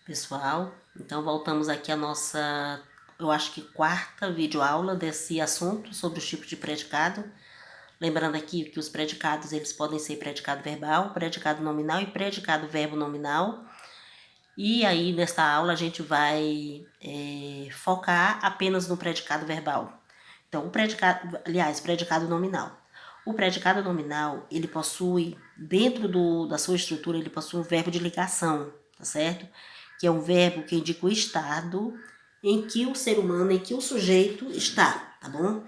pessoal. Então voltamos aqui à nossa, eu acho que quarta videoaula desse assunto sobre os tipos de predicado. Lembrando aqui que os predicados eles podem ser predicado verbal, predicado nominal e predicado verbo nominal. E aí nesta aula a gente vai focar apenas no predicado verbal. Então o predicado nominal. O predicado nominal, ele possui, dentro da sua estrutura, ele possui um verbo de ligação, tá certo? Que é um verbo que indica o estado em que o ser humano, em que o sujeito está, tá bom?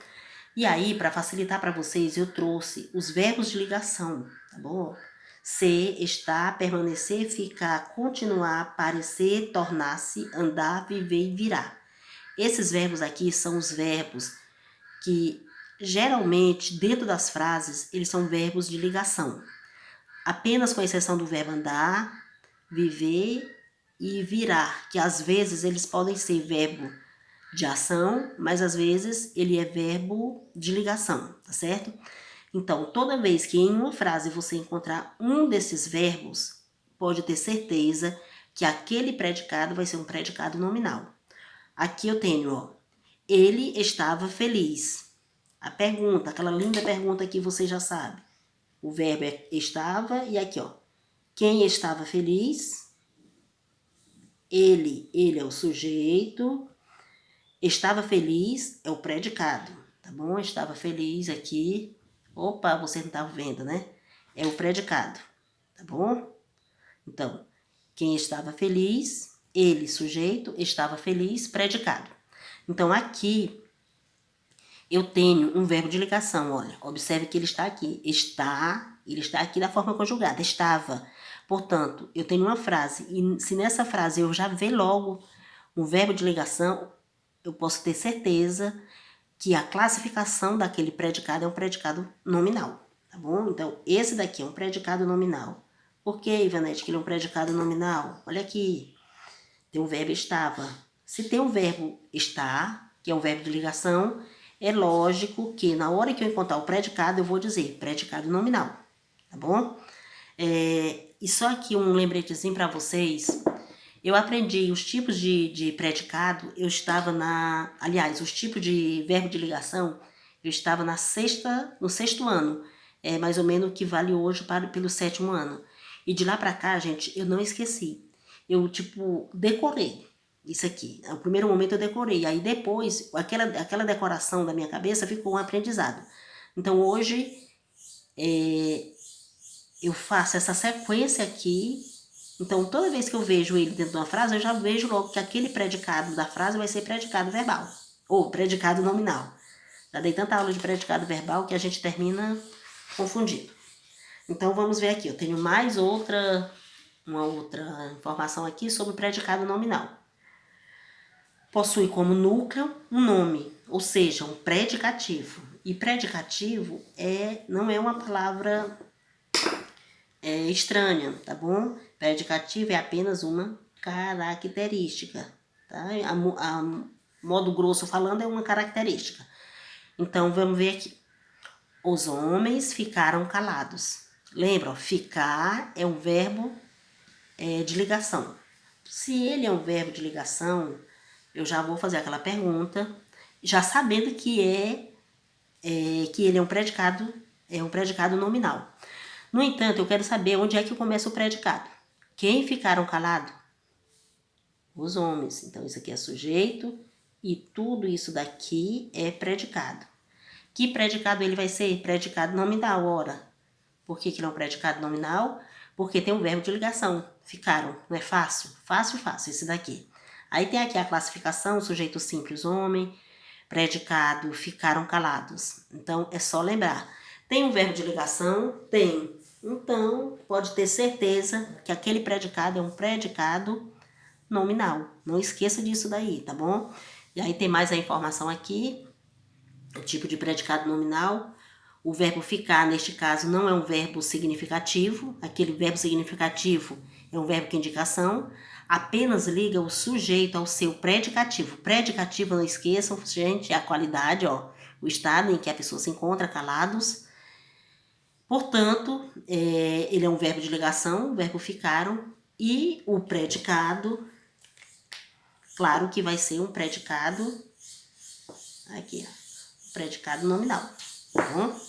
E aí, para facilitar para vocês, eu trouxe os verbos de ligação, tá bom? Ser, estar, permanecer, ficar, continuar, parecer, tornar-se, andar, viver e virar. Esses verbos aqui são os verbos que geralmente, dentro das frases, eles são verbos de ligação. Apenas com exceção do verbo andar, viver e virar, que às vezes eles podem ser verbo de ação, mas às vezes ele é verbo de ligação, tá certo? Então, toda vez que em uma frase você encontrar um desses verbos, pode ter certeza que aquele predicado vai ser um predicado nominal. Aqui eu tenho, ó, ele estava feliz. A pergunta, aquela linda pergunta que você já sabe. O verbo é estava e aqui, ó. Quem estava feliz? Ele é o sujeito. Estava feliz é o predicado, tá bom? Estava feliz aqui. Opa, você não estava vendo, né? É o predicado, tá bom? Então, quem estava feliz, ele, sujeito, estava feliz, predicado. Então, aqui eu tenho um verbo de ligação, olha. Observe que ele está aqui. Ele está aqui da forma conjugada, estava. Portanto, eu tenho uma frase, e se nessa frase eu já ver logo um verbo de ligação, eu posso ter certeza que a classificação daquele predicado é um predicado nominal, tá bom? Então, esse daqui é um predicado nominal. Por que, Ivanete, que ele é um predicado nominal? Olha aqui, tem um verbo estava. Se tem um verbo estar, que é um verbo de ligação, é lógico que na hora que eu encontrar o predicado, eu vou dizer predicado nominal, tá bom? E só aqui um lembretezinho para vocês. Eu aprendi os tipos de predicado, eu estava aliás, os tipos de verbo de ligação, eu estava no sexto ano, mais ou menos o que vale hoje pelo sétimo ano. E de lá para cá, gente, eu não esqueci. Eu, decorei isso aqui. No primeiro momento eu decorei, aí depois, aquela decoração da minha cabeça ficou um aprendizado. Então hoje, eu faço essa sequência aqui. Então, toda vez que eu vejo ele dentro de uma frase, eu já vejo logo que aquele predicado da frase vai ser predicado verbal, ou predicado nominal. Já dei tanta aula de predicado verbal que a gente termina confundido. Então, vamos ver aqui. Eu tenho mais uma outra informação aqui sobre o predicado nominal. Possui como núcleo um nome, ou seja, um predicativo. E predicativo não é uma palavra estranha, tá bom? Predicativo é apenas uma característica, tá? A modo grosso falando é uma característica. Então, vamos ver aqui. Os homens ficaram calados. Lembra, ficar é um verbo de ligação. Se ele é um verbo de ligação, eu já vou fazer aquela pergunta, já sabendo que ele é um predicado nominal. No entanto, eu quero saber onde é que começa o predicado. Quem ficaram calados? Os homens. Então, isso aqui é sujeito e tudo isso daqui é predicado. Que predicado ele vai ser? Predicado nominal, ora. Por que ele é um predicado nominal? Porque tem um verbo de ligação. Ficaram, não é fácil? Fácil, esse daqui. Aí tem aqui a classificação, sujeito simples, homem, predicado, ficaram calados. Então, é só lembrar. Tem um verbo de ligação? Tem. Então, pode ter certeza que aquele predicado é um predicado nominal. Não esqueça disso daí, tá bom? E aí tem mais a informação aqui, o tipo de predicado nominal. O verbo ficar, neste caso, não é um verbo significativo. Aquele verbo significativo é um verbo que indica ação. Apenas liga o sujeito ao seu predicativo. Predicativo, não esqueçam, gente, é a qualidade, ó, o estado em que a pessoa se encontra, calados. Portanto, ele é um verbo de ligação, o verbo ficaram, e o predicado Claro que vai ser um predicado, aqui, ó, predicado nominal, tá bom?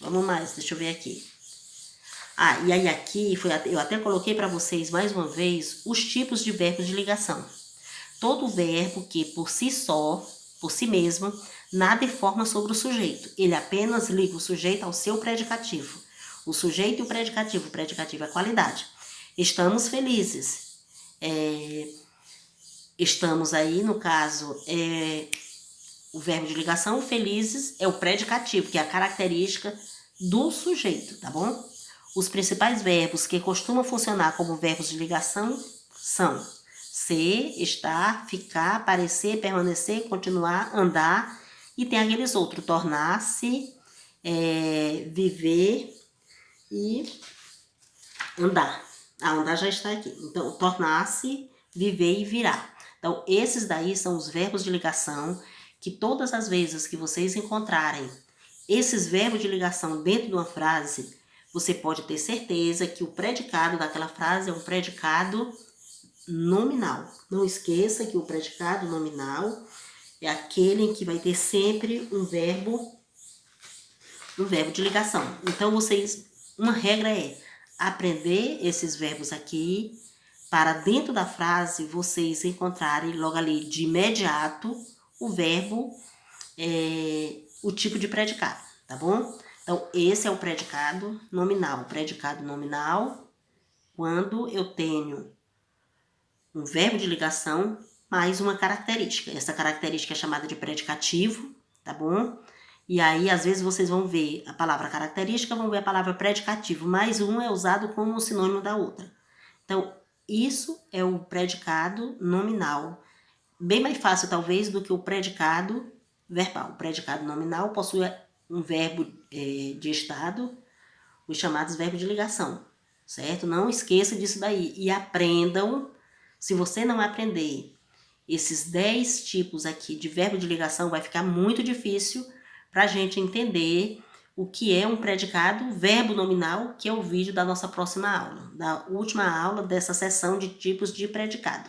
Vamos mais, deixa eu ver aqui. E aí aqui, eu até coloquei para vocês mais uma vez os tipos de verbos de ligação. Todo verbo que por si só, por si mesmo, nada informa sobre o sujeito. Ele apenas liga o sujeito ao seu predicativo. O sujeito e o predicativo é a qualidade. Estamos felizes. Estamos aí, no caso, o verbo de ligação, felizes, é o predicativo, que é a característica do sujeito, tá bom? Os principais verbos que costumam funcionar como verbos de ligação são ser, estar, ficar, parecer, permanecer, continuar, andar, e tem aqueles outros, tornar-se, viver e andar. Andar já está aqui. Então, tornar-se, viver e virar. Então, esses daí são os verbos de ligação que todas as vezes que vocês encontrarem esses verbos de ligação dentro de uma frase, você pode ter certeza que o predicado daquela frase é um predicado nominal. Não esqueça que o predicado nominal é aquele em que vai ter sempre um verbo de ligação. Então, uma regra é aprender esses verbos aqui, para dentro da frase vocês encontrarem logo ali de imediato o verbo, o tipo de predicado, tá bom? Então, esse é o predicado nominal. O predicado nominal, quando eu tenho um verbo de ligação mais uma característica. Essa característica é chamada de predicativo, tá bom? E aí, às vezes, vocês vão ver a palavra característica, vão ver a palavra predicativo, mas um é usado como sinônimo da outra. Então, isso é o predicado nominal. Bem mais fácil, talvez, do que o predicado verbal. O predicado nominal possui um verbo de estado, os chamados verbos de ligação, certo? Não esqueça disso daí. E aprendam, se você não aprender esses 10 tipos aqui de verbo de ligação, vai ficar muito difícil para a gente entender o que é um predicado verbo nominal, que é o vídeo da nossa próxima aula, da última aula dessa sessão de tipos de predicado.